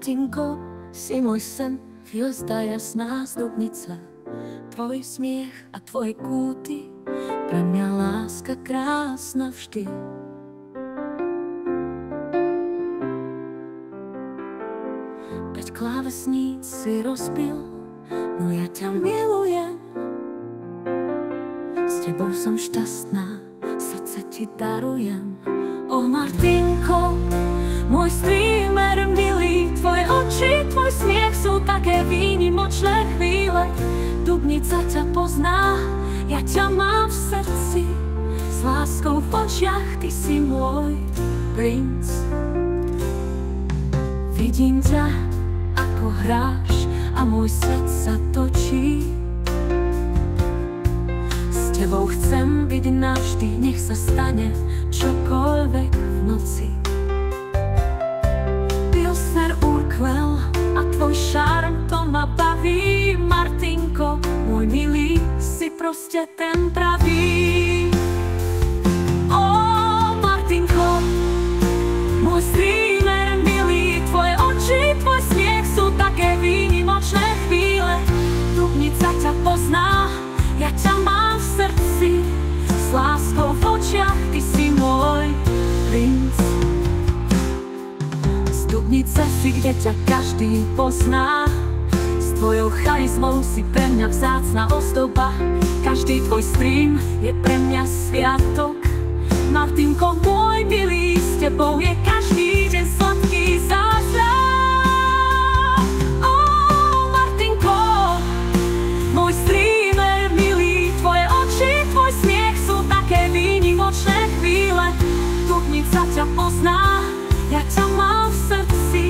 Martinko, si môj sen, hviezda jasná zdobnica. Tvoj smiech a tvoje kúty, pre mňa láska krásna vždy. Päť klávesníc si rozbil, no ja ťa milujem. S tebou som šťastná, srdce ti darujem. O Martinko, môj streamer milý, tvoje oči, tvoj smiech sú také výnimočné chvíle. Dubnica ťa pozná, ja ťa mám v srdci, s láskou v očiach, ty si môj princ. Vidím ťa, ako hráš, a môj svet sa točí. S tebou chcem byť navždy, nech sa stane čokoľvek v noci. Pilsner Urquell a tvoj šarm, to ma baví. Martinko, môj milý, si proste ten pravý. O Martinko, môj streamer milý, tvoje oči, tvoj smiech sú také výnimočné chvíle. Dubnica ťa pozná, ja ťa mám v srdci, s láskou v očiach, ty si môj princ. Z Dubnice si, kde ťa každý pozná, s tvojou charizmou si pre mňa vzácna ozdoba. Každý tvoj stream je pre mňa sviatok. Martinko, môj milý, s tebou je každý deň sladký zázrak. O Martinko, môj streamer milý, tvoje oči, tvoj smiech sú také výnimočné chvíle. Dubnica ťa pozná, ja ťa mám v srdci,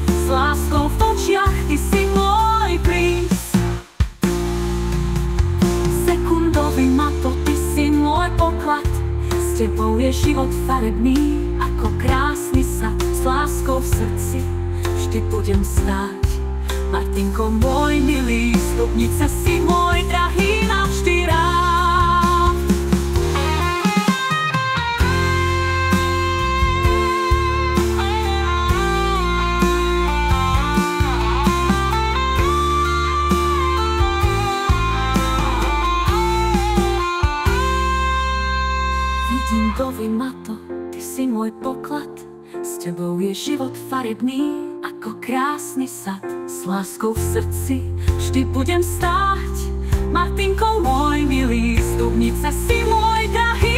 s láskou v očiach, ty si môj princ. Sekundový mato, ty si môj poklad, s tebou je život farebný, ako krásny sad. S láskou v srdci vždy budem stáť. Martinko, môj milý, z Dubnice si môj drahý navždy rád. Vidím dovy mato, ty si môj poklad, s tebou je život farebný, ako krásny sad. S láskou v srdci vždy budem stáť. Martinko, môj milý, z Dubnice si môj drahý